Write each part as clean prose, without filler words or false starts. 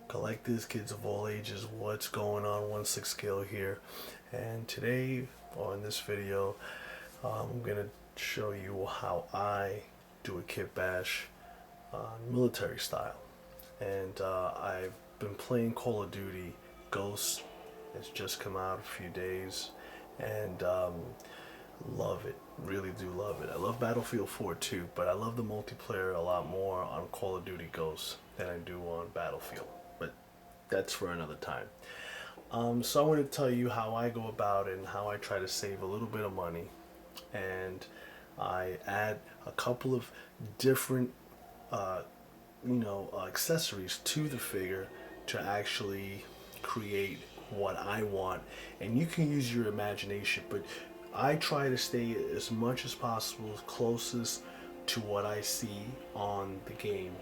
Collectors, kids of all ages, what's going on? 1/6 scale here, and today on this video I'm gonna show you how I do a kit bash military style. And I've been playing Call of Duty Ghost. It's just come out a few days, and love it, really do love it. I love Battlefield 4 too, but I love the multiplayer a lot more on Call of Duty Ghost than I do on Battlefield, but that's for another time. So I want to tell you how I go about it and how I try to save a little bit of money, and I add a couple of different accessories to the figure to actually create what I want. And you can use your imagination, but I try to stay as much as possible closest to what I see on the game,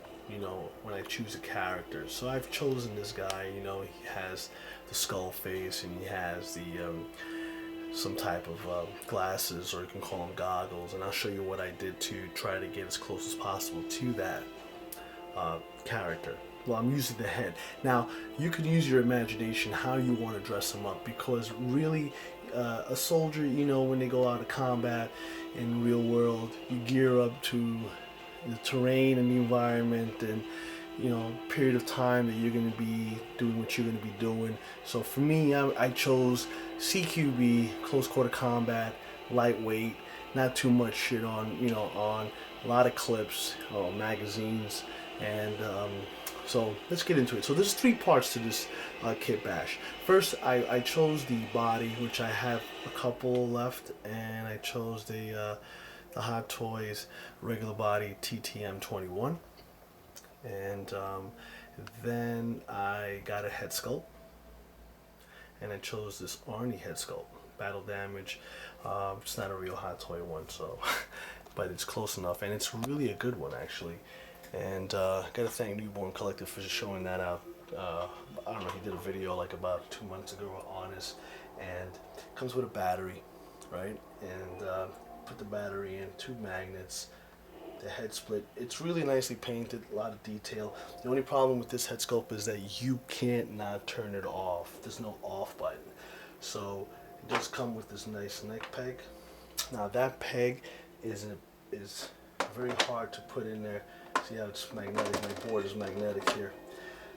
when I choose a character. So I've chosen this guy, he has the skull face, and he has the some type of glasses, or you can call them goggles, and I'll show you what I did to try to get as close as possible to that character. Well, I'm using the head. Now, you can use your imagination how you want to dress them up, because really, a soldier, when they go out of combat in real world, you gear up to the terrain and the environment, and period of time that you're going to be doing what you're going to be doing. So for me, I chose CQB, close quarter combat, lightweight, not too much shit on, on a lot of clips or magazines. And so let's get into it. So there's three parts to this kit bash. First, I chose the body, which I have a couple left, and I chose the Hot Toys regular body TTM 21. And then I got a head sculpt, and I chose this Arnie head sculpt, battle damage. It's not a real Hot Toy one, so but it's close enough, and it's really a good one actually. And gotta thank Newborn Collective for showing that out. I don't know, he did a video like about 2 months ago on this, and it comes with a battery, right? And put the battery in, 2 magnets, the head split. It's really nicely painted, a lot of detail. The only problem with this head sculpt is that you can't not turn it off. There's no off button. So it does come with this nice neck peg. Now that peg is very hard to put in there. See how it's magnetic? My board is magnetic here.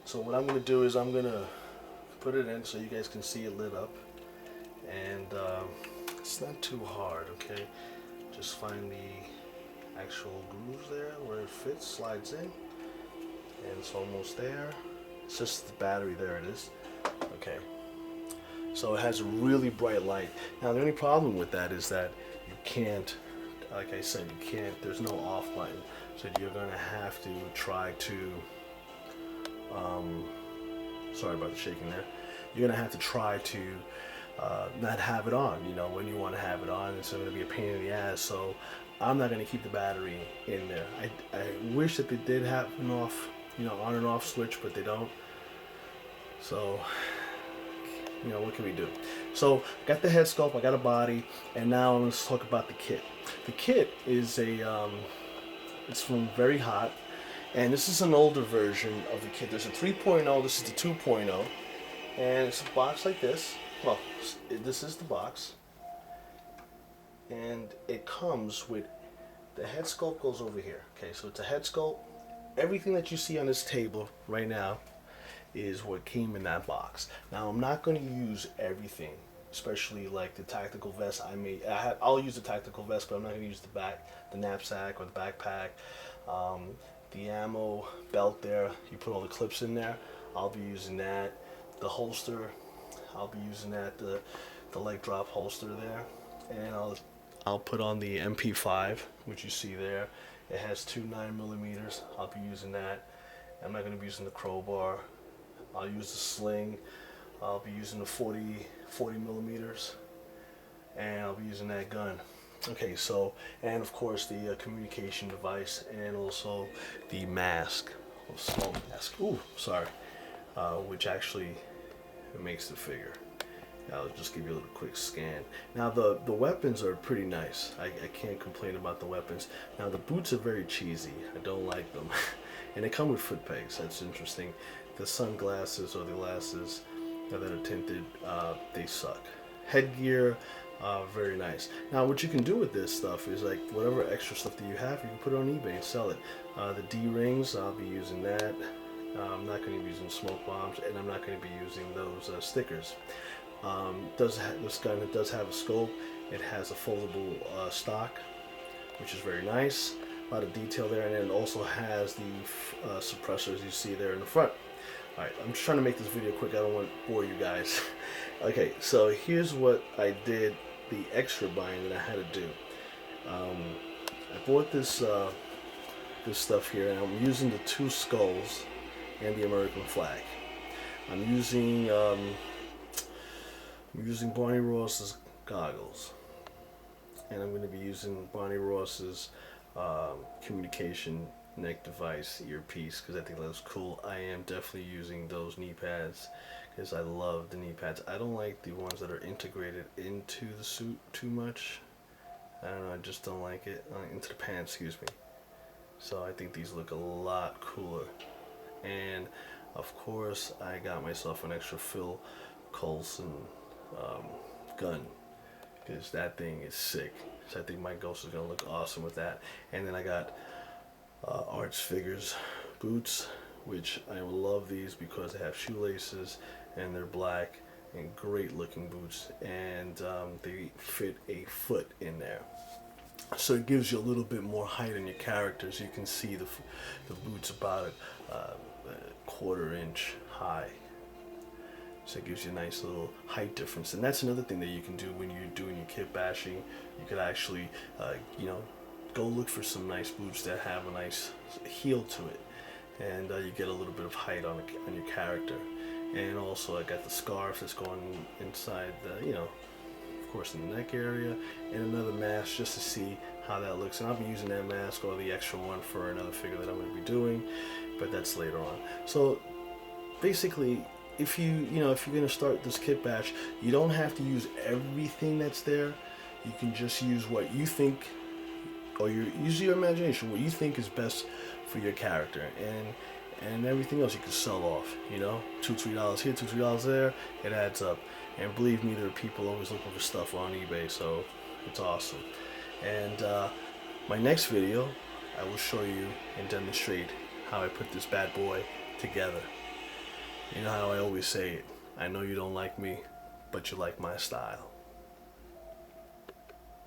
So what I'm going to do is I'm going to put it in so you guys can see it lit up. And it's not too hard, okay? Just find the actual grooves there where it fits, slides in, and it's almost there. It's just the battery, there it is. Okay. So it has a really bright light. Now the only problem with that is that you can't, like I said, there's no off button. So you're gonna have to try to, sorry about the shaking there. You're gonna have to try to not have it on, when you want to have it on. It's gonna be a pain in the ass. So I'm not gonna keep the battery in there. I wish that they did have an off, on and off switch, but they don't. So, what can we do? So I got the head sculpt, I got a body, and now let's talk about the kit. The kit is it's from Very Hot, and this is an older version of the kit. There's a 3.0, this is the 2.0, and it's a box like this. Well, this is the box, and it comes with the head sculpt goes over here. Okay, so it's a head sculpt. Everything that you see on this table right now is what came in that box. Now I'm not going to use everything, especially like the tactical vest. I'll use the tactical vest, but I'm not going to use the knapsack or the backpack. The ammo belt there, you put all the clips in there. I'll be using that. The holster, I'll be using that. The leg drop holster there, and I'll put on the MP5, which you see there. It has 2 9mm. I'll be using that. I'm not going to be using the crowbar. I'll use the sling. I'll be using the 40mm, and I'll be using that gun. Okay, so, and of course the communication device, and also the mask, small mask. Ooh, sorry, which actually makes the figure. I'll just give you a little quick scan. Now the weapons are pretty nice. I can't complain about the weapons. Now the boots are very cheesy. I don't like them. And they come with foot pegs. That's interesting. The sunglasses or the glasses that are tinted, they suck. Headgear, very nice. Now what you can do with this stuff is like whatever extra stuff that you have, you can put it on eBay and sell it. The D-rings, I'll be using that. I'm not going to be using smoke bombs, and I'm not going to be using those stickers. This gun, it does have a scope. It has a foldable stock, which is very nice. A lot of detail there, and then it also has the suppressors you see there in the front. Alright, I'm just trying to make this video quick. I don't want to bore you guys. Okay, so here's what I did, the extra buying that I had to do. I bought this this stuff here, and I'm using the 2 skulls and the American flag. I'm using Barney Ross's goggles, and I'm going to be using Barney Ross's communication neck device earpiece because I think that looks cool. I am definitely using those knee pads because I love the knee pads. I don't like the ones that are integrated into the suit too much. I don't know, I just don't like it. Into the pants, excuse me. So I think these look a lot cooler. And of course I got myself an extra Phil Coulson gun because that thing is sick. So I think my Ghost is gonna look awesome with that. And then I got Arch Figures boots, which I love these because they have shoelaces and they're black and great looking boots, and they fit a foot in there. So it gives you a little bit more height on your characters. You can see the boots about a 1/4 inch high. So it gives you a nice little height difference. And that's another thing that you can do when you're doing your kit bashing. You could actually, you know, go look for some nice boots that have a nice heel to it. And you get a little bit of height on your character. And also I got the scarf that's going inside the, you know, of course in the neck area, and another mask just to see how that looks. And I'll be using that mask or the extra one for another figure that I'm going to be doing, but that's later on. So basically, if you're going to start this kit bash, you don't have to use everything that's there. You can just use what you think, or use your imagination, what you think is best for your character, and everything else you can sell off. You know, $2-3 here, $2-3 there, it adds up. And believe me, there are people always looking for stuff on eBay, so it's awesome. And my next video, I will show you and demonstrate how I put this bad boy together. You know how I always say it, I know you don't like me, but you like my style.